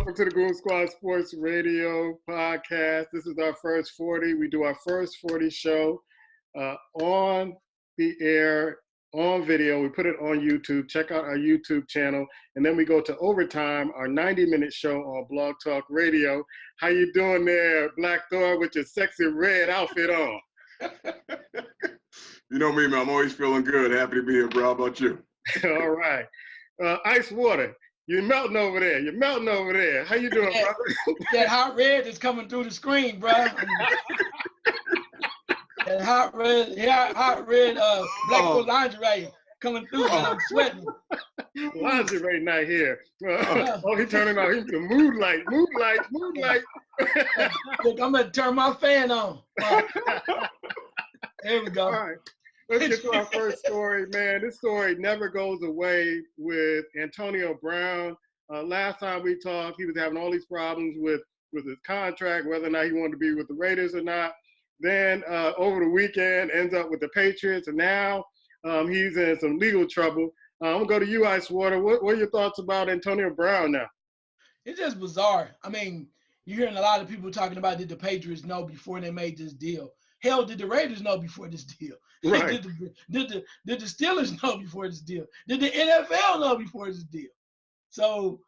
Welcome to the Goon Squad Sports Radio podcast. This is our first 40. We do our first 40 show on the air, on video. We put it on YouTube. Check out our YouTube channel. And then we go to Overtime, our 90-minute show on Blogtalkradio. How you doing there, Black Thor, with your sexy red outfit on? You know me, man. I'm always feeling good. Happy to be here, bro. How about you? All right. Ice Water. You're melting over there. You're melting over there. How you doing, brother? That hot red is coming through the screen, bro. That hot red black lingerie coming through, and I'm sweating. Lingerie night here. He turning on. He's the mood light. Look, I'm gonna turn my fan on. There we go. All right. Let's get to our first story, man. This story never goes away with Antonio Brown. Last time we talked, he was having all these problems with his contract, whether or not he wanted to be with the Raiders or not. Then over the weekend, ends up with the Patriots, and now he's in some legal trouble. I'm going to go to you, Ice Water. What are your thoughts about Antonio Brown now? It's just bizarre. I mean, you're hearing a lot of people talking about, did the Patriots know before they made this deal? Hell, did the Raiders know before this deal? Right. Did the Steelers know before this deal? Did the NFL know before this deal? So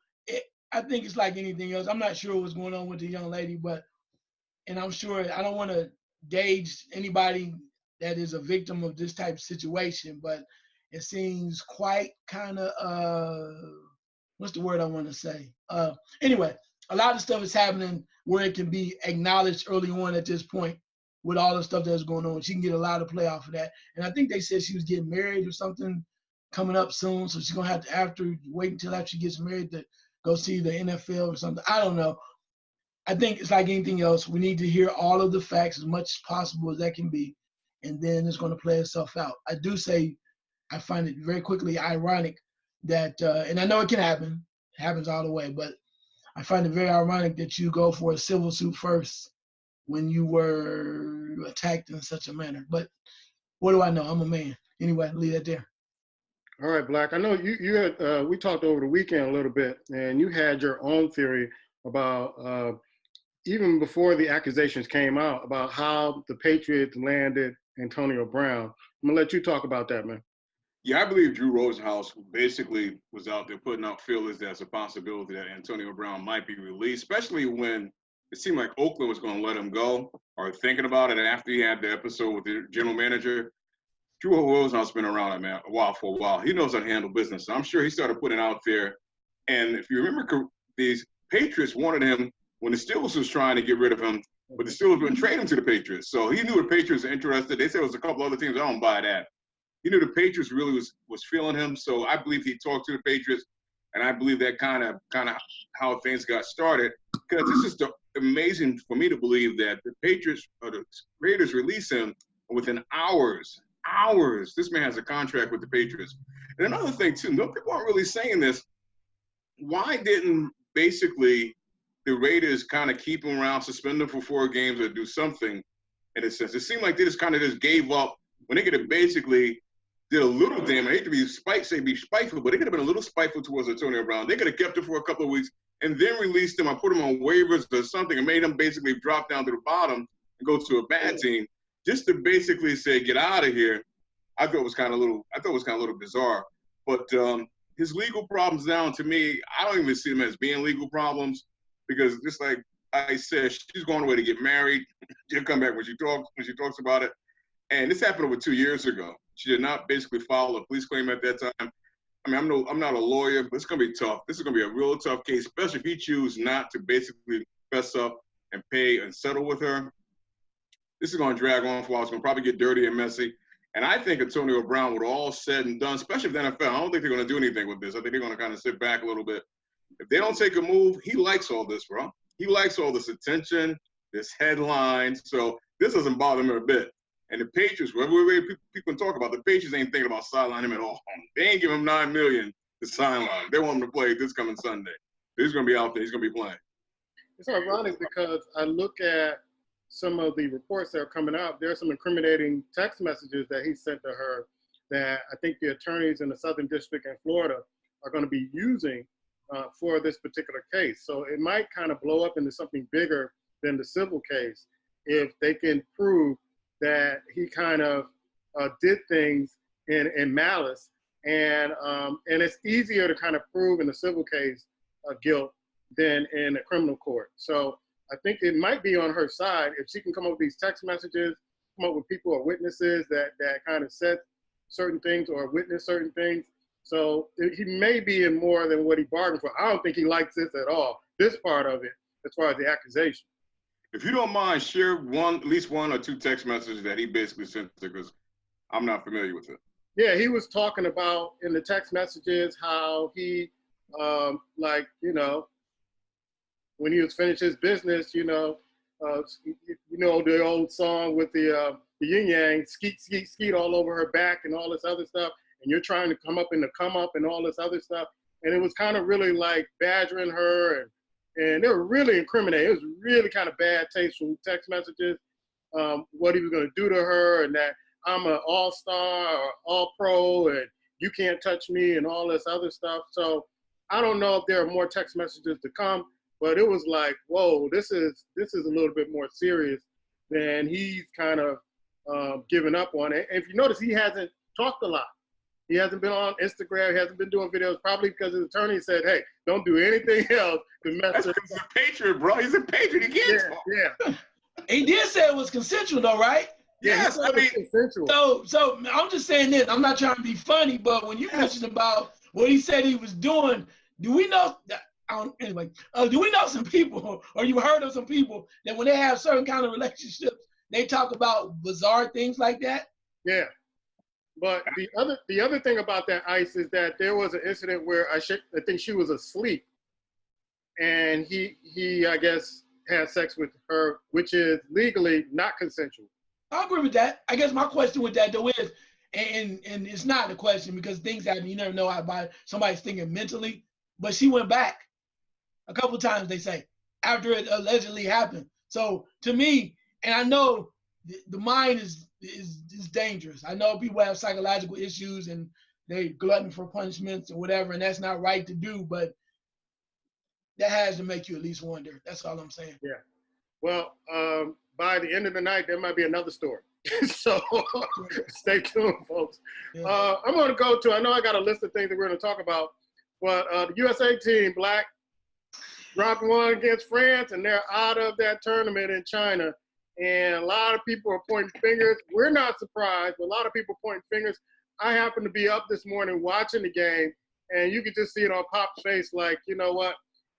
I think it's like anything else. I'm not sure what's going on with the young lady, and I'm sure I don't want to gauge anybody that is a victim of this type of situation, but it seems quite kind of, what's the word I want to say? Anyway, a lot of stuff is happening where it can be acknowledged early on at this point. With all the stuff that's going on, she can get a lot of play off of that. And I think they said she was getting married or something coming up soon, so she's gonna have to wait until after she gets married to go see the NFL or something. I don't know. I think it's like anything else. We need to hear all of the facts as much as possible as that can be, and then it's going to play itself out. I do say I find it very quickly ironic that, and I know it can happen, it happens all the way, but I find it very ironic that you go for a civil suit first when you were attacked in such a manner. But what do I know? I'm a man. Anyway, leave that there. All right, Black. I know you had, we talked over the weekend a little bit, and you had your own theory about, even before the accusations came out, about how the Patriots landed Antonio Brown. I'm going to let you talk about that, man. Yeah, I believe Drew Rosenhaus basically was out there putting out feelers that there's a possibility that Antonio Brown might be released, especially when it seemed like Oakland was going to let him go, or thinking about it after he had the episode with the general manager. Drew Rosenhaus been around for a while. He knows how to handle business. So I'm sure he started putting it out there. And if you remember, these Patriots wanted him when the Steelers was trying to get rid of him, but the Steelers wouldn't trade him to the Patriots. So he knew the Patriots were interested. They said it was a couple other teams. I don't buy that. He knew the Patriots really was feeling him. So I believe he talked to the Patriots, and I believe that kind of how things got started. Because this is amazing for me to believe that the Patriots or the Raiders release him within hours. This man has a contract with the Patriots. And another thing too, no people aren't really saying this. Why didn't basically the Raiders kind of keep him around, suspend him for 4 games, or do something in a sense? It seemed like they just kind of just gave up when they could have basically did a little damage. I hate to be spiteful, but they could have been a little spiteful towards Antonio Brown. They could have kept him for a couple of weeks and then released him or put him on waivers or something and made him basically drop down to the bottom and go to a bad team just to basically say, get out of here. I thought it was kind of a little bizarre. But his legal problems now, to me, I don't even see them as being legal problems because just like I said, she's going away to get married. She'll come back when she talks about it. And this happened over 2 years ago. She did not basically file a police claim at that time. I mean, I'm not a lawyer, but it's going to be tough. This is going to be a real tough case, especially if he chooses not to basically fess up and pay and settle with her. This is going to drag on for a while. It's going to probably get dirty and messy. And I think Antonio Brown, with all said and done, especially with the NFL, I don't think they're going to do anything with this. I think they're going to kind of sit back a little bit. If they don't take a move, he likes all this, bro. He likes all this attention, this headline. So this doesn't bother him a bit. And the Patriots, whatever people talk about, the Patriots ain't thinking about sidelining him at all. They ain't giving him $9 million to sideline. They want him to play this coming Sunday. He's going to be out there. He's going to be playing. It's ironic because I look at some of the reports that are coming out. There are some incriminating text messages that he sent to her that I think the attorneys in the Southern District in Florida are going to be using for this particular case. So it might kind of blow up into something bigger than the civil case if they can prove that he kind of did things in malice. And it's easier to kind of prove in a civil case guilt than in a criminal court. So I think it might be on her side if she can come up with these text messages, come up with people or witnesses that kind of said certain things or witnessed certain things. So he may be in more than what he bargained for. I don't think he likes this at all, this part of it, as far as the accusation. If you don't mind, share at least one or two text messages that he basically sent to, because I'm not familiar with it. Yeah, he was talking about in the text messages how he, when he was finished his business, the old song with the yin yang, skeet, skeet, skeet all over her back and all this other stuff. And you're trying to come up in the come up and all this other stuff. And it was kind of really like badgering her and they were really incriminating. It was really kind of bad taste from text messages, what he was going to do to her and that I'm an all-star or all-pro and you can't touch me and all this other stuff. So I don't know if there are more text messages to come, but it was like, whoa, this is a little bit more serious than he's kind of given up on it. And if you notice, he hasn't talked a lot. He hasn't been on Instagram. He hasn't been doing videos, probably because his attorney said, hey, don't do anything else to mess That's with because he's a patriot, bro. He's a patriot. He can't talk. Yeah. He did say it was consensual, though, right? Yes, I mean, consensual. So I'm just saying this. I'm not trying to be funny, but when you mentioned about what he said he was doing, do we know some people, or you heard of some people that when they have certain kind of relationships, they talk about bizarre things like that? Yeah. But the other thing about that, Ice, is that there was an incident where I think she was asleep, and he I guess had sex with her, which is legally not consensual. I agree with that. I guess my question with that though is, and it's not a question because things happen. You never know how somebody's thinking mentally. But she went back a couple of times, they say, after it allegedly happened. So to me, and I know the mind is dangerous. I know people have psychological issues and they glutton for punishments or whatever, and that's not right to do, but that has to make you at least wonder. That's all I'm saying. Yeah. Well, by the end of the night, there might be another story. So stay tuned, folks. Yeah. I'm going to go to, I know I got a list of things that we're going to talk about, but the USA team, Black, dropped one against France, and they're out of that tournament in China. And a lot of people are pointing fingers. We're not surprised, but a lot of people pointing fingers. I happened to be up this morning watching the game, and you could just see it on Pop's face like, you know what?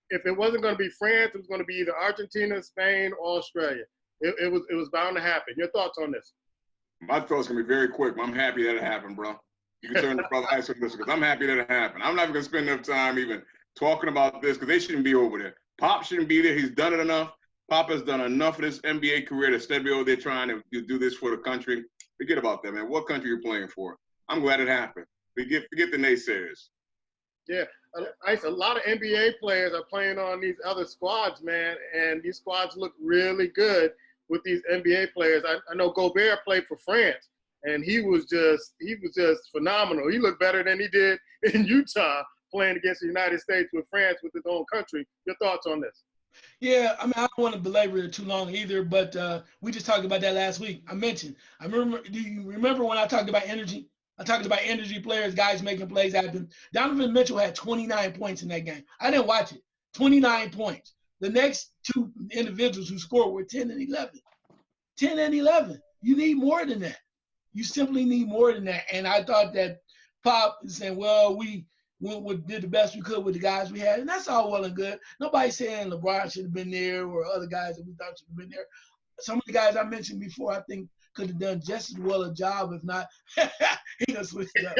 If it wasn't going to be France, it was going to be either Argentina, Spain, or Australia. It was bound to happen. Your thoughts on this? My thoughts going to be very quick, but I'm happy that it happened, bro. You can turn to Brother Ice on this because I'm happy that it happened. I'm not even going to spend enough time even talking about this because they shouldn't be over there. Pop shouldn't be there. He's done it enough. Pop has done enough of this NBA career to instead be over there trying to do this for the country. Forget about that, man. What country you're playing for? I'm glad it happened. Forget the naysayers. Yeah, Ice, a lot of NBA players are playing on these other squads, man, and these squads look really good with these NBA players. I know Gobert played for France, and he was just phenomenal. He looked better than he did in Utah playing against the United States with France, with his own country. Your thoughts on this? Yeah, I mean, I don't want to belabor it too long either, but we just talked about that last week. Do you remember when I talked about energy? I talked about energy players, guys making plays happen. Donovan Mitchell had 29 points in that game. I didn't watch it. 29 points. The next two individuals who scored were 10 and 11. 10 and 11. You need more than that. You simply need more than that. And I thought that Pop is saying, well, we did the best we could with the guys we had. And that's all well and good. Nobody's saying LeBron should have been there or other guys that we thought should have been there. Some of the guys I mentioned before, I think, could have done just as well a job, if not, he done switched it up.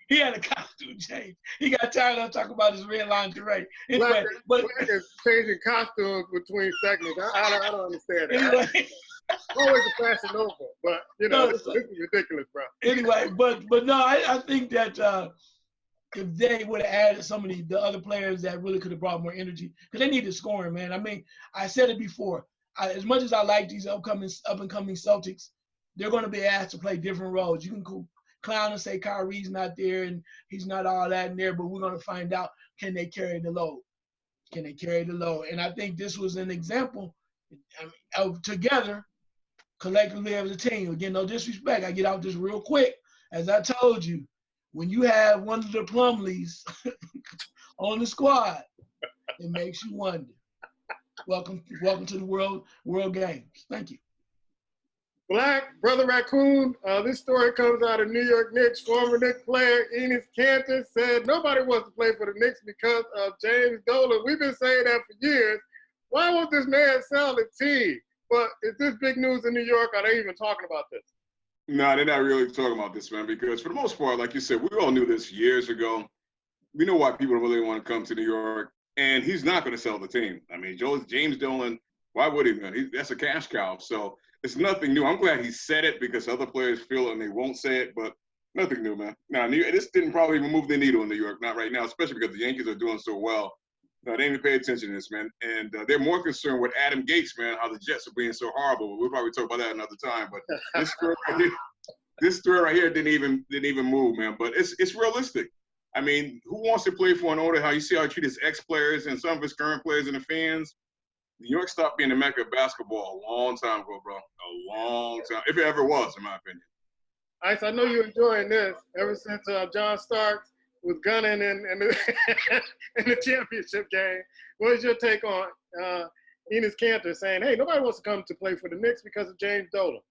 He had a costume change. He got tired of talking about his red lingerie. Anyway, Black is changing costumes between segments. I don't understand that. Anyway. Always a Fashion Nova, but this is ridiculous, bro. Anyway, but no, I think that if they would have added some of the other players that really could have brought more energy, because they needed scoring, man. I mean, I said it before. As much as I like these up and coming Celtics, they're going to be asked to play different roles. You can clown and say Kyrie's not there and he's not all that in there, but we're going to find out, can they carry the load? Can they carry the load? And I think this was an example of together, collectively as a team. Again, no disrespect. I get out this real quick. As I told you, when you have one of the Plumleys on the squad, it makes you wonder. Welcome to the World Games. Thank you. Black Brother Raccoon, this story comes out of New York Knicks. Former Knicks player Enes Kanter said nobody wants to play for the Knicks because of James Dolan. We've been saying that for years. Why won't this man sell the team? But is this big news in New York? Are they even talking about this? No, they're not really talking about this, man, because for the most part, like you said, we all knew this years ago. We know why people really want to come to New York, and he's not going to sell the team. I mean, James Dolan, why would he, man? That's a cash cow. So it's nothing new. I'm glad he said it because other players feel it and they won't say it, but nothing new, man. Now, this didn't probably even move the needle in New York, not right now, especially because the Yankees are doing so well. No, they didn't even pay attention to this, man. And they're more concerned with Adam Gates, man, how the Jets are being so horrible. We'll probably talk about that another time. But this story right here didn't even move, man. But it's realistic. I mean, who wants to play for an owner? How you see how he treats his ex-players and some of his current players and the fans? New York stopped being the mecca of basketball a long time ago, bro. A long time, if it ever was, in my opinion. Ice, I know you're enjoying this. Ever since John Starks was gunning in the championship game, what is your take on Enes Kanter saying, hey, nobody wants to come to play for the Knicks because of James Dolan?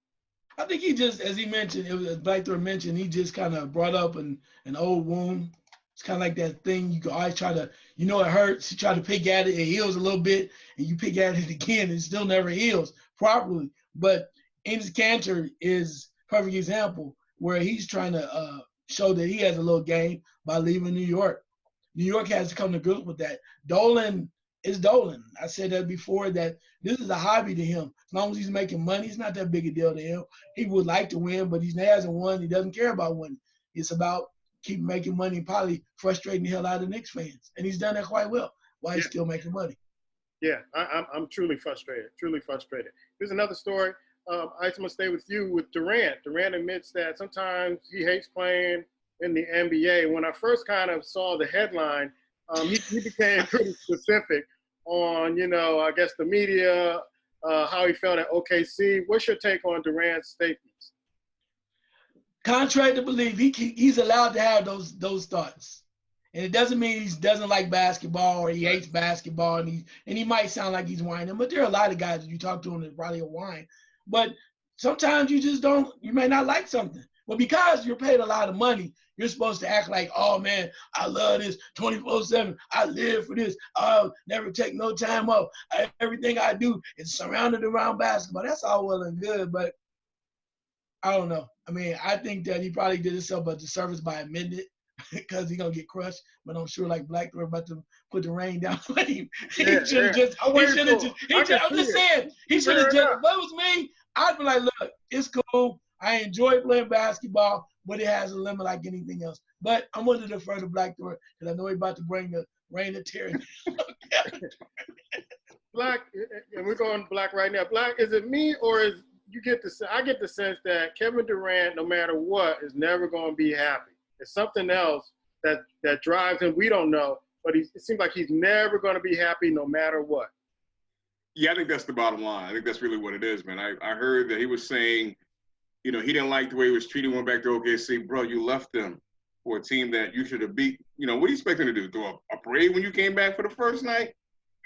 I think he just, as he mentioned, as Black Thor mentioned, he just kind of brought up an old wound. It's kind of like that thing you can always try to, it hurts. You try to pick at it, it heals a little bit, and you pick at it again, it still never heals properly. But Enes Kanter is a perfect example where he's trying to show that he has a little game by leaving New York. New York has to come to grips with that. Dolan is Dolan. I said that before, that this is a hobby to him. As long as he's making money, it's not that big a deal to him. He would like to win, but he hasn't won. He doesn't care about winning. It's about keep making money and probably frustrating the hell out of Knicks fans. And he's done that quite well while he's still making money. Yeah, I'm truly frustrated, Here's another story. I'm going to stay with you with Durant. Durant admits that sometimes he hates playing in the NBA. When I first kind of saw the headline, he became pretty specific on, I guess the media, how he felt at OKC. What's your take on Durant's statements? Contrary to belief, he's allowed to have those thoughts. And it doesn't mean he doesn't like basketball or he hates basketball, and he might sound like he's whining, but there are a lot of guys that you talk to him that's probably a whine. But sometimes you may not like something. But because you're paid a lot of money, you're supposed to act like, oh man, I love this 24/7. I live for this. I'll never take no time off. Everything I do is surrounded around basketball. That's all well and good, but I don't know. I mean, I think that he probably did himself a disservice by admitting it because he's going to get crushed. But I'm sure like Black Thor about to put the rain down on him. He should have just, I'm just saying, he should have just, if it was me, I'd be like, look, it's cool. I enjoy playing basketball, but it has a limit like anything else. But I'm going to defer to Black Thor because I know he's about to bring the rain of tears. Black, and we're going Black right now. Black, is it me or is I get the sense that Kevin Durant, no matter what, is never going to be happy. It's something else that drives him. We don't know, but it seems like he's never going to be happy no matter what. Yeah, I think that's the bottom line. I think that's really what it is, man. I heard that he was saying, he didn't like the way he was treated when back to OKC. Bro, you left them for a team that you should have beat. What do you expect him to do? Throw a parade when you came back for the first night?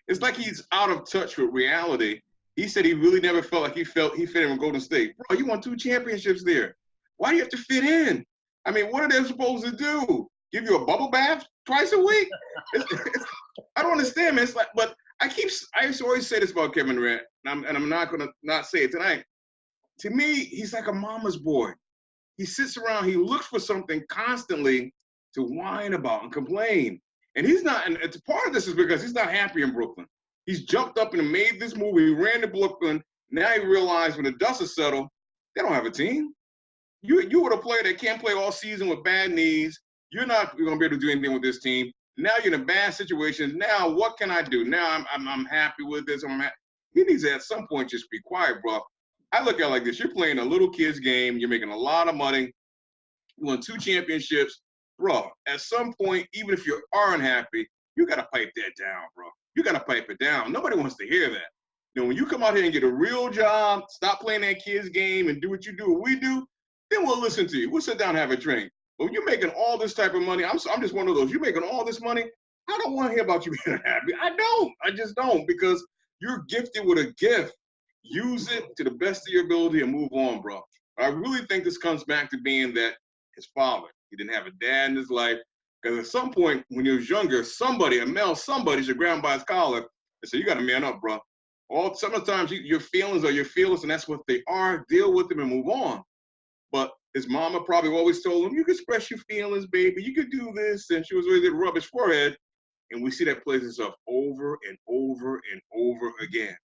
It's like he's out of touch with reality. He said he really never felt like he fit in with Golden State. Bro, you won 2 championships there. Why do you have to fit in? I mean, what are they supposed to do? Give you a bubble bath twice a week? I don't understand, man. It's like, but I used to always say this about Kevin Durant, and I'm not going to not say it tonight. To me, he's like a mama's boy. He sits around, he looks for something constantly to whine about and complain. And he's not, and it's part of this is because he's not happy in Brooklyn. He's jumped up and made this move. He ran to Brooklyn. Now he realized when the dust is settled, they don't have a team. You were a player that can't play all season with bad knees. You're not going to be able to do anything with this team. Now you're in a bad situation. Now what can I do? Now I'm happy with this. He needs to at some point just be quiet, bro. I look at it like this. You're playing a little kid's game. You're making a lot of money. You won 2 championships. Bro, at some point, even if you are unhappy, you got to pipe that down, bro. You got to pipe it down. Nobody wants to hear that. You know, when you come out here and get a real job, stop playing that kid's game and do what you do, what we do, then we'll listen to you. We'll sit down and have a drink. But when you're making all this type of money, I'm just one of those. You're making all this money, I don't want to hear about you being happy. I just don't, because you're gifted with a gift. Use it to the best of your ability and move on, bro. I really think this comes back to being that his father. He didn't have a dad in his life. Because at some point when he was younger, somebody should grab him by his collar and say, you got to man up, bro. Sometimes your feelings are your feelings, and that's what they are. Deal with them and move on. But his mama probably always told him, you can express your feelings, baby. You could do this. And she was ready to rub his forehead. And we see that plays itself over and over and over again.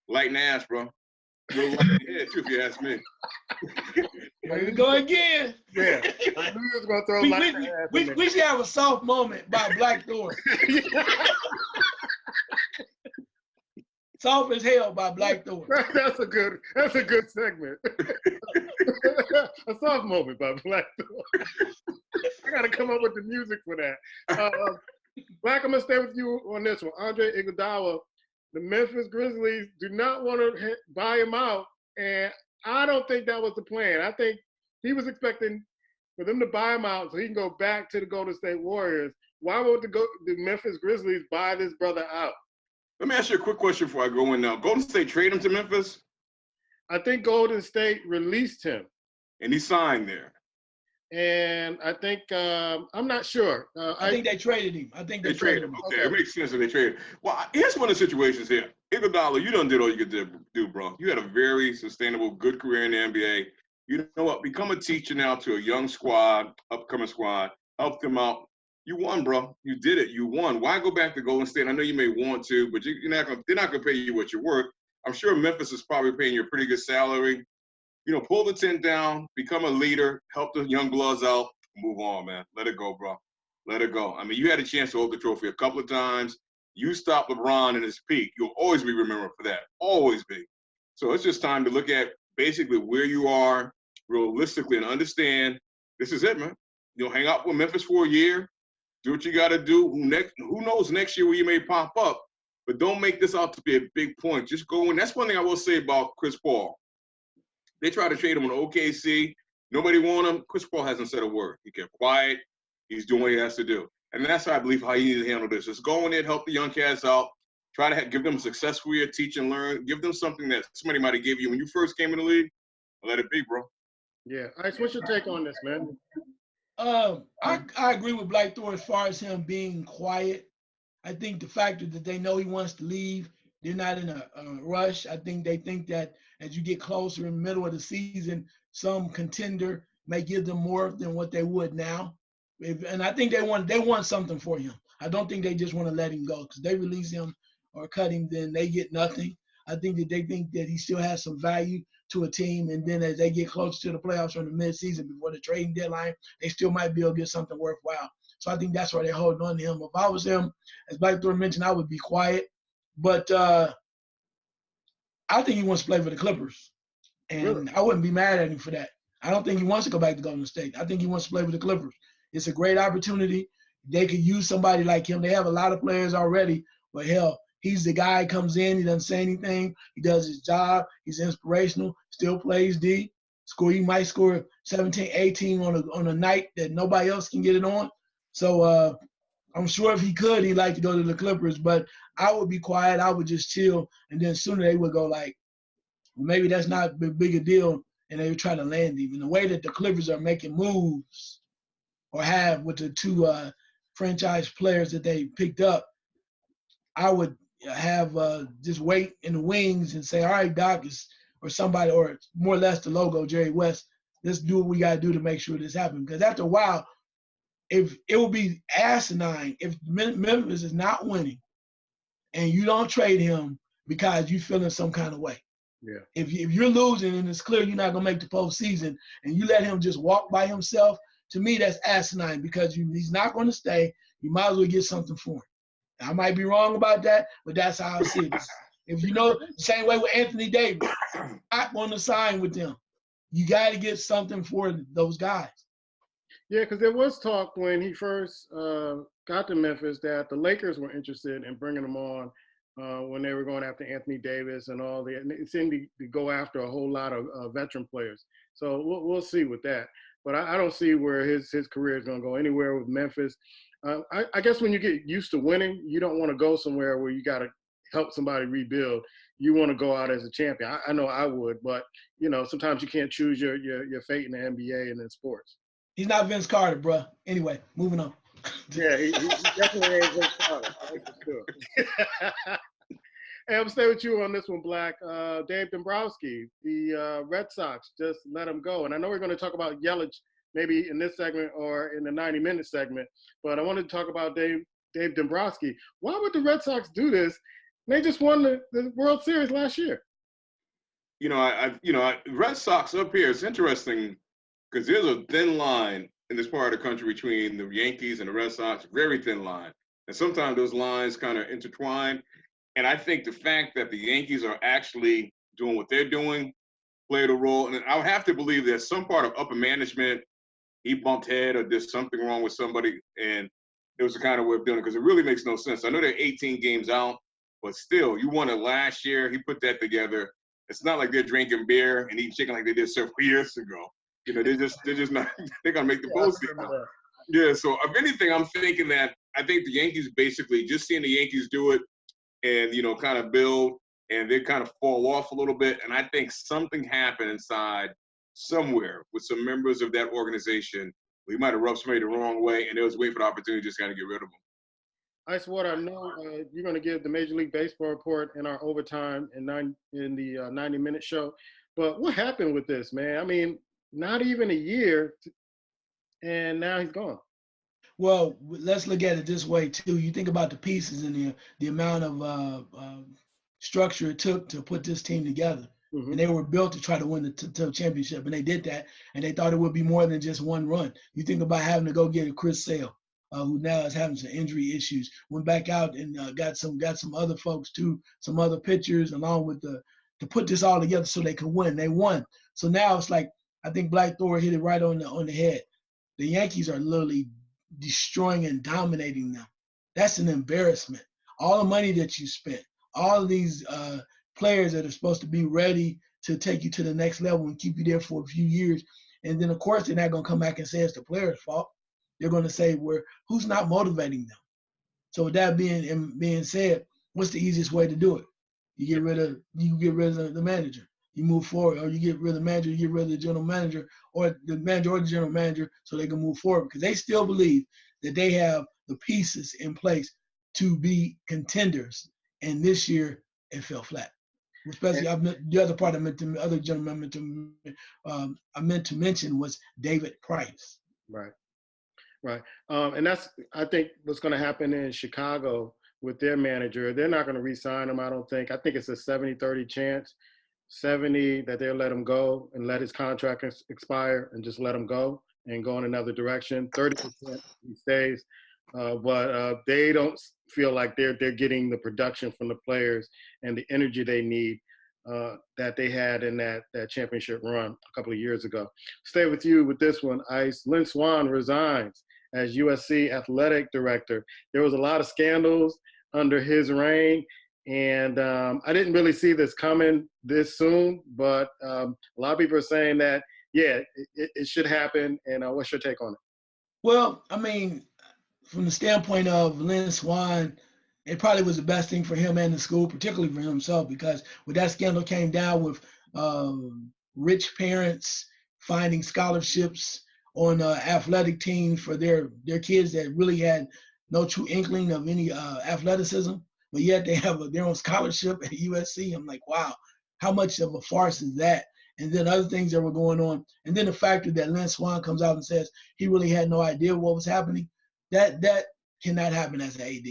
Light ass, bro. Real light in the head, too, if you ask me. Here we go again. Yeah. I knew you was going to throw light ass in there. We should have a soft moment by Black Thor. Soft as hell by Black Thor. That's a good segment. A soft moment by Black Thor. I got to come up with the music for that. Black, I'm going to stay with you on this one. Andre Iguodala, the Memphis Grizzlies do not want to buy him out, and I don't think that was the plan. I think he was expecting for them to buy him out so he can go back to the Golden State Warriors. Why would the Memphis Grizzlies buy this brother out? Let me ask you a quick question before I go in now. Golden State trade him to Memphis? I think Golden State released him. And he signed there. And I think, I'm not sure. I think they traded him. I think they traded him. Okay, it makes sense that they traded. Well, here's one of the situations here. Iguodala, you done did all you could do, bro. You had a very sustainable, good career in the NBA. You know what? Become a teacher now to a young squad, upcoming squad. Help them out. You won, bro. You did it. You won. Why go back to Golden State? I know you may want to, but they're not gonna pay you what you're worth. I'm sure Memphis is probably paying you a pretty good salary. You know, pull the tent down, become a leader, help the young bloods out, move on, man. Let it go, bro. Let it go. I mean, you had a chance to hold the trophy a couple of times. You stopped LeBron in his peak. You'll always be remembered for that. Always be. So it's just time to look at basically where you are realistically and understand this is it, man. You'll hang out with Memphis for a year. Do what you got to do. Who knows next year where you may pop up. But don't make this out to be a big point. Just go in. That's one thing I will say about Chris Paul. They tried to trade him on OKC. Nobody wanted him. Chris Paul hasn't said a word. He kept quiet. He's doing what he has to do. And that's how I believe how you need to handle this. Just go in there, help the young cats out. Try to give them a successful year, teach and learn. Give them something that somebody might have given you when you first came in the league. Let it be, bro. Yeah. Ice, what's your take on this, man? I agree with Black Thor as far as him being quiet. I think the factor that they know he wants to leave, they're not in a rush. I think they think that as you get closer in the middle of the season, some contender may give them more than what they would now. And I think they want something for him. I don't think they just want to let him go, because they release him or cut him, then they get nothing. I think that they think that he still has some value to a team, and then as they get closer to the playoffs or in the midseason before the trading deadline, they still might be able to get something worthwhile. So I think that's why they're holding on to him. If I was him, as Black Thor mentioned, I would be quiet. But I think he wants to play for the Clippers. And really? I wouldn't be mad at him for that. I don't think he wants to go back to Golden State. I think he wants to play for the Clippers. It's a great opportunity. They could use somebody like him. They have a lot of players already. But hell, he's the guy, comes in, he doesn't say anything. He does his job. He's inspirational, still plays D. He might score 17, 18 on a night that nobody else can get it on. So I'm sure if he could, he'd like to go to the Clippers. But I would be quiet. I would just chill. And then sooner they would go like, well, maybe that's not a big a deal. And they would try to land him. And the way that the Clippers are making moves or have with the two franchise players that they picked up, I would have just wait in the wings and say, all right, Doc, or somebody, or more or less the logo, Jerry West, let's do what we got to do to make sure this happens. Because after a while, if it will be asinine if Memphis is not winning and you don't trade him because you feeling some kind of way. Yeah. If you're losing and it's clear you're not going to make the postseason and you let him just walk by himself, to me, that's asinine because he's not going to stay. You might as well get something for him. I might be wrong about that, but that's how I see it. If you know, the same way with Anthony Davis, not going to sign with them. You got to get something for those guys. Yeah, because there was talk when he first got to Memphis that the Lakers were interested in bringing him on when they were going after Anthony Davis and all the. And it seemed to go after a whole lot of veteran players. So we'll see with that. But I don't see where his career is going to go anywhere with Memphis. I guess when you get used to winning, you don't want to go somewhere where you got to help somebody rebuild. You want to go out as a champion. I know I would, but sometimes you can't choose your fate in the NBA and in sports. He's not Vince Carter, bro. Anyway, moving on. Yeah, he definitely ain't Vince Carter. That's for sure. Hey, I'm stay with you on this one, Black. Dave Dombrowski, the Red Sox just let him go. And I know we're going to talk about Yelich maybe in this segment or in the 90-minute segment, but I wanted to talk about Dave Dombrowski. Why would the Red Sox do this? They just won the World Series last year. Red Sox up here, it's interesting because there's a thin line in this part of the country between the Yankees and the Red Sox, very thin line. And sometimes those lines kind of intertwine. And I think the fact that the Yankees are actually doing what they're doing played a role. And I would have to believe there's some part of upper management, he bumped head or there's something wrong with somebody. And it was the kind of way of doing it because it really makes no sense. I know they're 18 games out, but still, you won it last year. He put that together. It's not like they're drinking beer and eating chicken like they did several years ago. They're just not. They're gonna make the postseason. Yeah. So if anything, I'm thinking that I think the Yankees basically just seeing the Yankees do it and kind of build and they kind of fall off a little bit. And I think something happened inside somewhere with some members of that organization. We might have rubbed somebody the wrong way, and they was waiting for the opportunity to just kind of get rid of them. Ice Water, I know you're going to give the Major League Baseball report in our overtime in the 90-minute show. But what happened with this, man? I mean, not even a year, and now he's gone. Well, let's look at it this way, too. You think about the pieces and the amount of structure it took to put this team together. Mm-hmm. And they were built to try to win the championship, and they did that. And they thought it would be more than just one run. You think about having to go get Chris Sale. Who now is having some injury issues, went back out and got some other folks too, some other pitchers along with to put this all together so they could win. They won. So now it's like, I think Black Thor hit it right on the head. The Yankees are literally destroying and dominating them. That's an embarrassment. All the money that you spent, all of these players that are supposed to be ready to take you to the next level and keep you there for a few years. And then, of course, they're not going to come back and say it's the players' fault. They're going to say, who's not motivating them? So with that being said, what's the easiest way to do it? You get rid of the manager. You move forward, or you get rid of the manager, you get rid of the general manager, or the manager or the general manager, so they can move forward because they still believe that they have the pieces in place to be contenders. And this year, it fell flat. Especially, the other part I meant to mention was David Price. Right. Right. And that's, I think, what's going to happen in Chicago with their manager. They're not going to re-sign him, I don't think. I think it's a 70-30 chance. 70 that they'll let him go and let his contract expire and just let him go and go in another direction. 30% he stays. But they don't feel like they're getting the production from the players and the energy they need that they had in that championship run a couple of years ago. Stay with you with this one, Ice. Lynn Swann resigns as USC athletic director. There was a lot of scandals under his reign, and I didn't really see this coming this soon, but a lot of people are saying that, yeah, it should happen. And what's your take on it? Well, I mean, from the standpoint of Lynn Swann, it probably was the best thing for him and the school, particularly for himself, because when that scandal came down with rich parents finding scholarships on athletic teams for their kids that really had no true inkling of any athleticism, but yet they have their own scholarship at USC. I'm like, wow, how much of a farce is that? And then other things that were going on. And then the factor that Lynn Swann comes out and says he really had no idea what was happening, that cannot happen as an AD.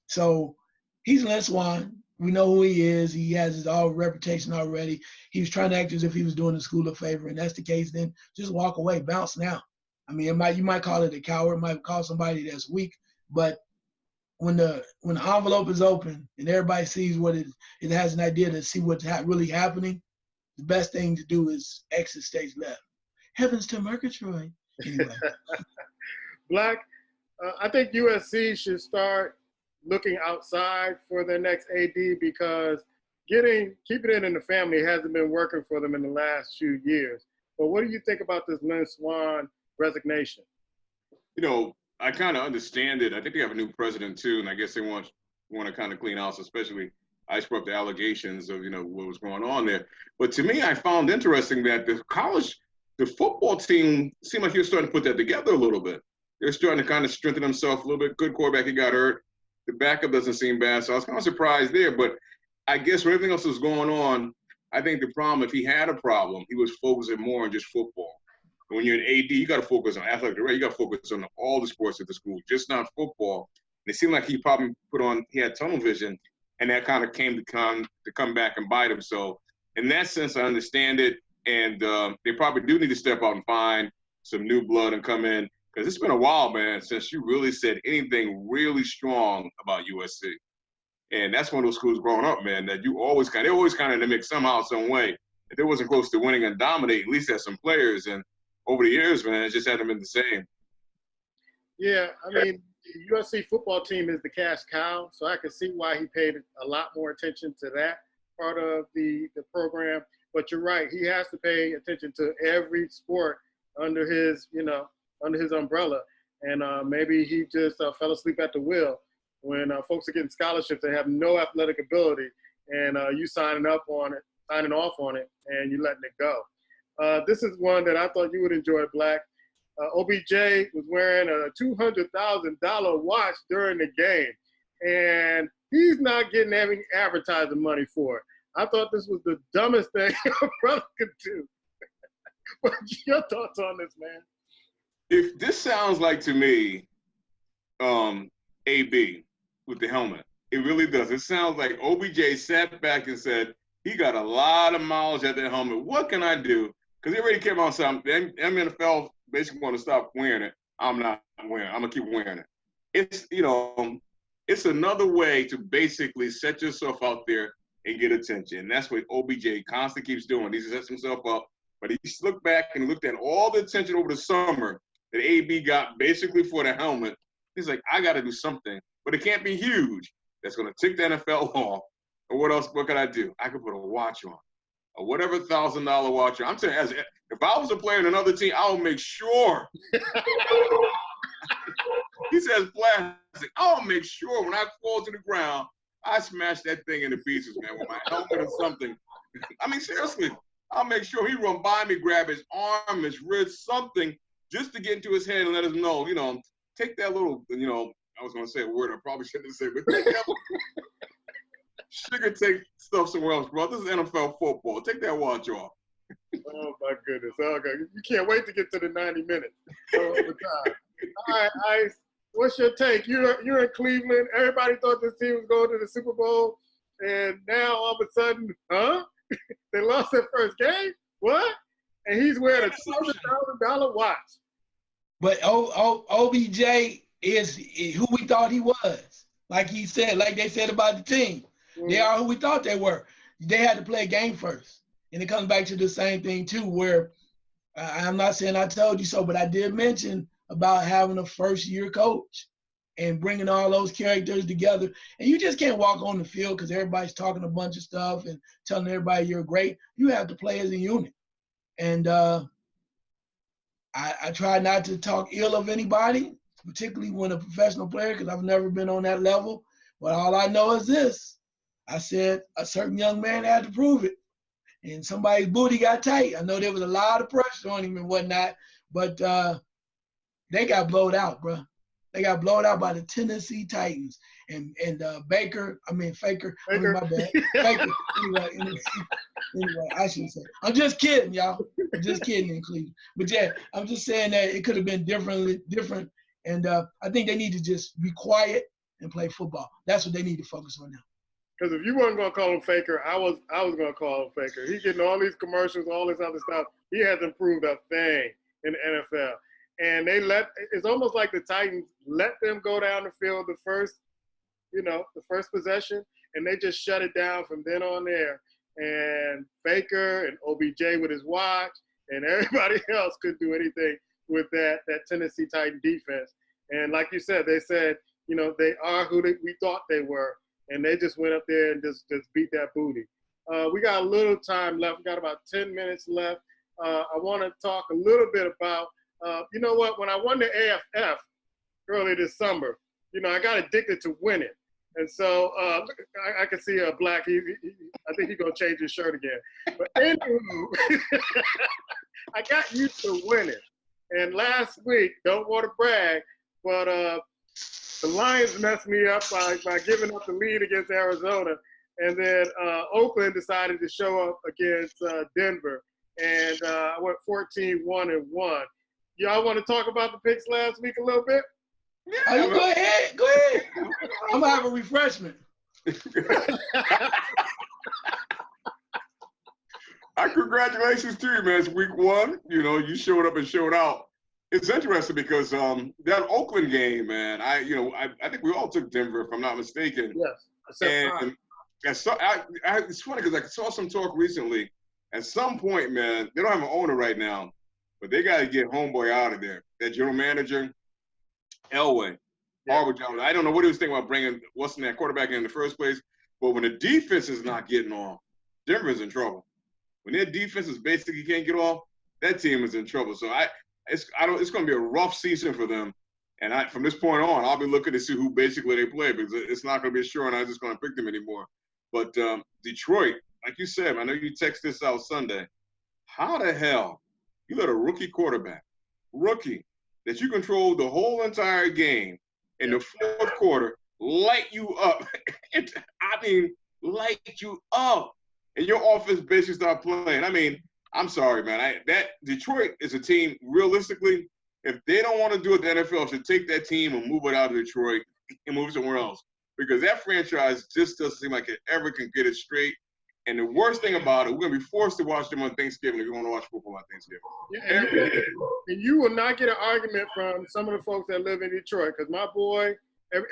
So he's Lynn Swann. We know who he is. He has his reputation already. He was trying to act as if he was doing the school a favor, and that's the case. Then just walk away, bounce now. I mean, you might call it a coward, might call somebody that's weak, but when the envelope is open and everybody sees what it has an idea to see what's really happening, the best thing to do is exit stage left. Heavens to Murgatroyd. Anyway. Black, I think USC should start looking outside for their next AD because keeping it in the family hasn't been working for them in the last few years. But what do you think about this Lynn Swann resignation? I kind of understand it. I think they have a new president too, and I guess they want to kind of clean house, especially ice up the allegations of what was going on there. But to me, I found interesting that the football team seemed like he was starting to put that together a little bit. They're starting to kind of strengthen themselves a little bit. Good quarterback, he got hurt. The backup doesn't seem bad, so I was kind of surprised there. But I guess when everything else was going on, I think the problem, if he had a problem, he was focusing more on just football. When you're an AD, you got to focus on athletic director. You got to focus on all the sports at the school, just not football. And it seemed like he probably he had tunnel vision, and that kind of came to come back and bite him. So in that sense, I understand it, and they probably do need to step out and find some new blood and come in, because it's been a while, man, since you really said anything really strong about USC. And that's one of those schools growing up, man, that they always kind of in the mix somehow, some way. If they wasn't close to winning and dominating, at least had some players. And over the years, man, it just hasn't been the same. Yeah, I mean, the USC football team is the cash cow, so I can see why he paid a lot more attention to that part of the program. But you're right, he has to pay attention to every sport under his umbrella. And maybe he just fell asleep at the wheel when folks are getting scholarships that have no athletic ability, and you signing off on it, and you letting it go. This is one that I thought you would enjoy, Black. OBJ was wearing a $200,000 watch during the game, and he's not getting any advertising money for it. I thought this was the dumbest thing a brother could do. What's your thoughts on this, man? If this sounds like, to me, AB with the helmet, it really does. It sounds like OBJ sat back and said, he got a lot of mileage at that helmet. What can I do? Because he already came out and said, NFL basically want to stop wearing it. I'm not wearing it. I'm going to keep wearing it. It's another way to basically set yourself out there and get attention. And that's what OBJ constantly keeps doing. He sets himself up. But he looked back and looked at all the attention over the summer that AB got basically for the helmet. He's like, I got to do something. But it can't be huge. That's going to tick the NFL off. Or what else? What could I do? I could put a watch on. Or whatever $1,000 watch on. I'm telling you, if I was a player in another team, I would make sure. He says plastic. I'll make sure when I fall to the ground, I smash that thing into pieces, man, with my helmet or something. I mean, seriously. I'll make sure he run by me, grab his arm, his wrist, something, just to get into his head and let us know, take that little, I was going to say a word I probably shouldn't say, but take that sugar take stuff somewhere else, bro. This is NFL football. Take that watch off. Oh, my goodness. Okay. You can't wait to get to the 90 minutes of the time. All right, Ice, what's your take? You're in Cleveland. Everybody thought this team was going to the Super Bowl, and now all of a sudden, they lost their first game? What? And he's wearing a $200,000 watch. But OBJ is who we thought he was. Like he said, like they said about the team. Mm-hmm. They are who we thought they were. They had to play a game first. And it comes back to the same thing, too, where I'm not saying I told you so, but I did mention about having a first-year coach and bringing all those characters together. And you just can't walk on the field because everybody's talking a bunch of stuff and telling everybody you're great. You have to play as a unit. And I try not to talk ill of anybody, particularly when a professional player, because I've never been on that level. But all I know is this. I said a certain young man had to prove it. And somebody's booty got tight. I know there was a lot of pressure on him and whatnot, but they got blowed out, bro. They got blown out by the Tennessee Titans. And Faker. I mean, my bad. Faker. Anyway, I shouldn't say. I'm just kidding, y'all. I'm just kidding in Cleveland. But yeah, I'm just saying that it could have been different. And I think they need to just be quiet and play football. That's what they need to focus on now. Because if you weren't going to call him Faker, I was going to call him Faker. He's getting all these commercials, all this other stuff. He hasn't proved a thing in the NFL. And it's almost like the Titans let them go down the field the first possession, and they just shut it down from then on there. And Faker and OBJ with his watch and everybody else couldn't do anything with that Tennessee Titan defense. And like you said, they said, you know, they are who we thought they were, and they just went up there and just beat that booty. We got a little time left. We got about 10 minutes left. I want to talk a little bit about, you know what, when I won the AFF early this summer, you know, I got addicted to winning. And so I can see a Black, I think he's going to change his shirt again. But anyway, I got used to winning. And last week, don't want to brag, but the Lions messed me up by giving up the lead against Arizona. And then Oakland decided to show up against Denver. And I went 14-1-1. Y'all want to talk about the picks last week a little bit? Yeah, oh, you go ahead. Go ahead. I'm going to have a refreshment. Congratulations to you, man. It's week one. You know, you showed up and showed out. It's interesting because that Oakland game, man, I think we all took Denver, if I'm not mistaken. Yes. And it's funny because I saw some talk recently. At some point, man, they don't have an owner right now, but they got to get homeboy out of there. That general manager, Elway, Harvard Jones. I don't know what he was thinking about bringing that quarterback in the first place, but when the defense is not getting off, Denver's in trouble. When their defenses basically can't get off, that team is in trouble. So it's going to be a rough season for them. And from this point on, I'll be looking to see who basically they play because it's not going to be sure and I'm just going to pick them anymore. But Detroit, like you said, I know you text this out Sunday. How the hell you let a rookie quarterback, that you control the whole entire game in the fourth quarter, light you up? Light you up. And your offense basically start playing. I mean, I'm sorry, man. That Detroit is a team, realistically, if they don't want to do it, the NFL should take that team and move it out of Detroit and move somewhere else. Because that franchise just doesn't seem like it ever can get it straight. And the worst thing about it, we're going to be forced to watch them on Thanksgiving if you want to watch football on Thanksgiving. Yeah, and you will not get an argument from some of the folks that live in Detroit. Because my boy,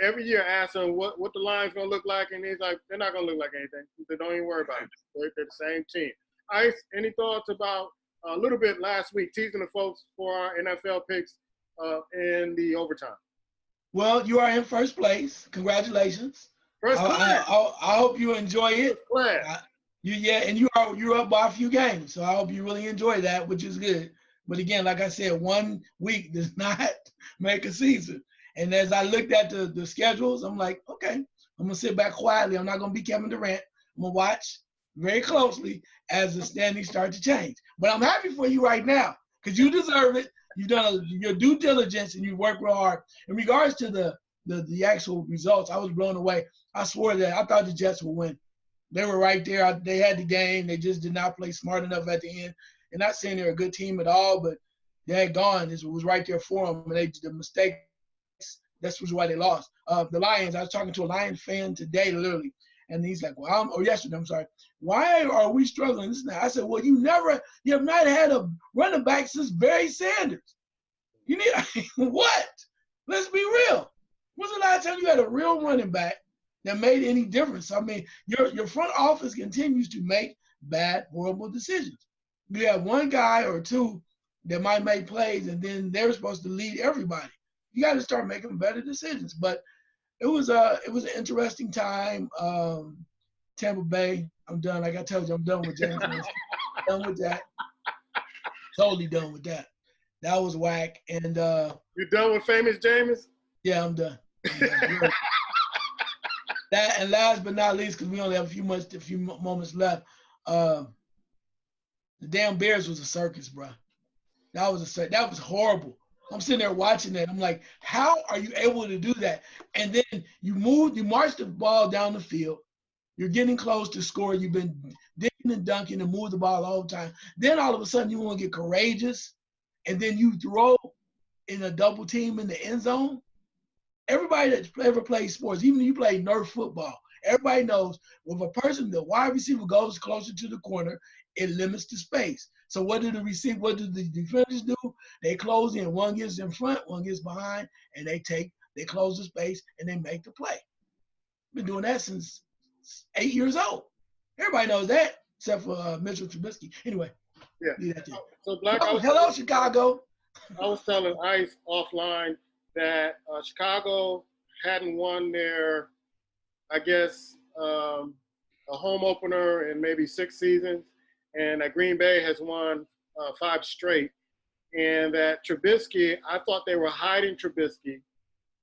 every year I ask him what the line's going to look like. And he's like, they're not going to look like anything. They don't even worry about it. They're the same team. Ice, any thoughts about a little bit last week, teasing the folks for our NFL picks in the overtime? Well, you are in first place. Congratulations. I hope you enjoy it. And you're up by a few games, so I hope you really enjoy that, which is good. But again, like I said, 1 week does not make a season. And as I looked at the schedules, I'm like, okay, I'm gonna sit back quietly. I'm not gonna be Kevin Durant. I'm gonna watch very closely as the standings start to change. But I'm happy for you right now because you deserve it. You've done your due diligence and you work real hard. In regards to the actual results, I was blown away. I swore that I thought the Jets would win. They were right there. They had the game. They just did not play smart enough at the end. And not saying they're a good team at all, but they had gone. It was right there for them. And the mistakes, that's why they lost. The Lions, I was talking to a Lions fan today, literally. And he's like, yesterday, I'm sorry. Why are we struggling? I said, well, you have not had a running back since Barry Sanders. You need, what? Let's be real. When's the last time you had a real running back that made any difference? I mean, your front office continues to make bad, horrible decisions. You have one guy or two that might make plays, and then they're supposed to lead everybody. You got to start making better decisions. But it was an interesting time. Tampa Bay, I'm done. Like I told you, I'm done with James. Done with that. Totally done with that. That was whack. And you done with famous James? Yeah, I'm done. That, and last but not least, because we only have a few moments left, the damn Bears was a circus, bro. That was horrible. I'm sitting there watching that. I'm like, how are you able to do that? And then you march the ball down the field. You're getting close to score. You've been digging and dunking and move the ball all the time. Then all of a sudden you want to get courageous, and then you throw in a double team in the end zone. Everybody that ever plays sports, even if you play Nerf football, everybody knows when the wide receiver goes closer to the corner, it limits the space. So what do the defenders do? They close in. One gets in front, one gets behind, and they close the space and they make the play. Been doing that since 8 years old. Everybody knows that, except for Mitchell Trubisky. Anyway, yeah. Leave that there. So Black. Hello, Chicago. I was telling Ice offline that Chicago hadn't won their, I guess, a home opener in maybe 6 seasons, and that Green Bay has won 5 straight. And that Trubisky, I thought they were hiding Trubisky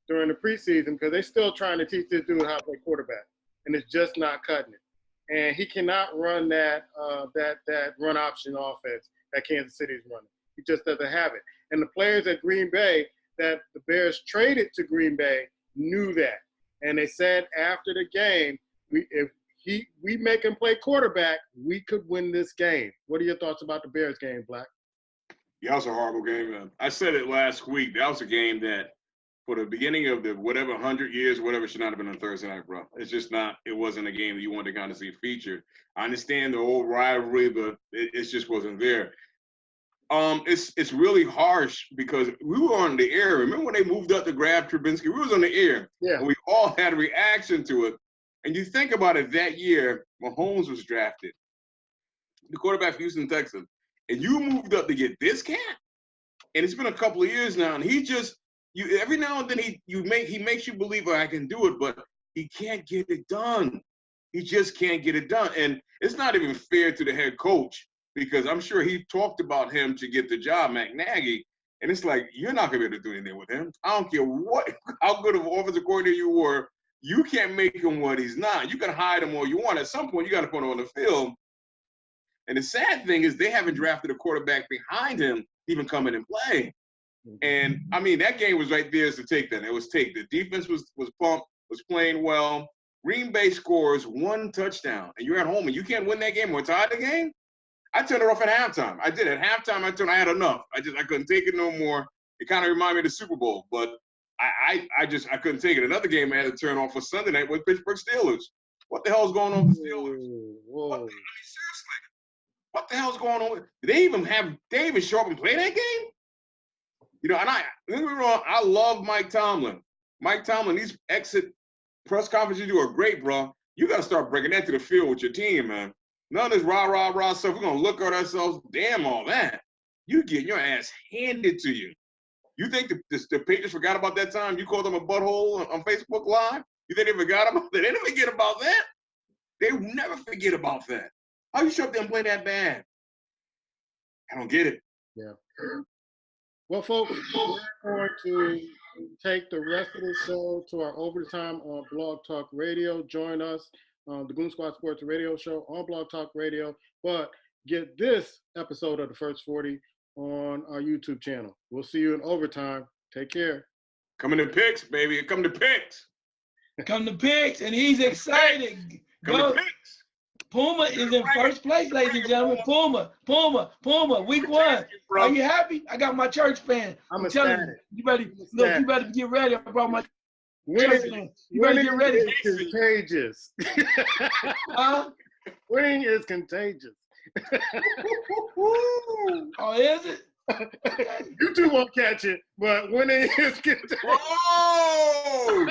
during the preseason because they're still trying to teach this dude how to play quarterback, and it's just not cutting it. And he cannot run that run option offense that Kansas City is running. He just doesn't have it. And the players at Green Bay that the Bears traded to Green Bay knew that. And they said after the game, if we make him play quarterback, we could win this game. What are your thoughts about the Bears game, Black? Yeah, that was a horrible game. I said it last week. That was a game that, for the beginning of the 100 years, whatever, should not have been on Thursday night, bro. It's just not. It wasn't a game that you wanted to kind of see featured. I understand the old rivalry, but it just wasn't there. It's really harsh because we were on the air. Remember when they moved up to grab Trubisky? We was on the air. Yeah. And we all had a reaction to it. And you think about it, that year, Mahomes was drafted, the quarterback for Houston Texans, and you moved up to get this cat. And it's been a couple of years now, and he just every now and then he makes you believe I can do it, but he can't get it done. He just can't get it done, and it's not even fair to the head coach because I'm sure he talked about him to get the job, Matt Nagy, and it's like you're not gonna be able to do anything with him. I don't care how good of an offensive coordinator you were. You can't make him what he's not. You can hide him all you want. At some point, you got to put him on the field. And the sad thing is they haven't drafted a quarterback behind him even come in and play. And, I mean, that game was right there to take that. It was take. The defense was pumped, was playing well. Green Bay scores 1 touchdown, and you're at home, and you can't win that game or tie the game? I turned it off at halftime. I did. At halftime, I had enough. I couldn't take it no more. It kind of reminded me of the Super Bowl, but I couldn't take it. Another game I had to turn off for Sunday night with Pittsburgh Steelers. What the hell's going on with the Steelers? Seriously. What the hell's going on? Did they even show up and play that game? You know, and don't get me wrong, I love Mike Tomlin. Mike Tomlin, these exit press conferences you do are great, bro. You got to start breaking that to the field with your team, man. None of this rah stuff. We're going to look at ourselves. Damn all that. You getting your ass handed to you. You think the Patriots forgot about that time you called them a butthole on Facebook Live? You think they forgot about that? They didn't forget about that. They never forget about that. How you show up there and play that bad? I don't get it. Yeah. Well, folks, we're going to take the rest of the show to our overtime on Blog Talk Radio. Join us on the Goon Squad Sports Radio Show on Blog Talk Radio. But get this episode of the First 40 on our YouTube channel. We'll see you in overtime. Take care. Coming to picks, baby. Come to picks. Come to picks, and he's excited. Come to picks. Puma is in first place, ladies and gentlemen. Puma, week 1. Are you happy? I got my church fan. I'm telling you, you better get ready. I brought my church fan. You better get ready. It's contagious. Huh? Winning is contagious. Oh, is it? You two won't catch it, but winning is contagious. Whoa!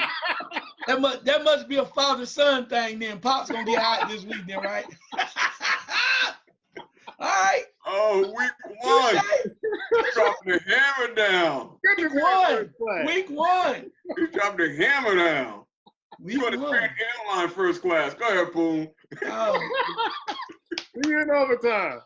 That must be a father-son thing then. Pop's gonna get hot this week then, right? All right. Oh, week 1. Dropping the hammer down. Week one. You dropped the hammer down. You want to track airline first class. Go ahead, Boom. Oh. See you in overtime.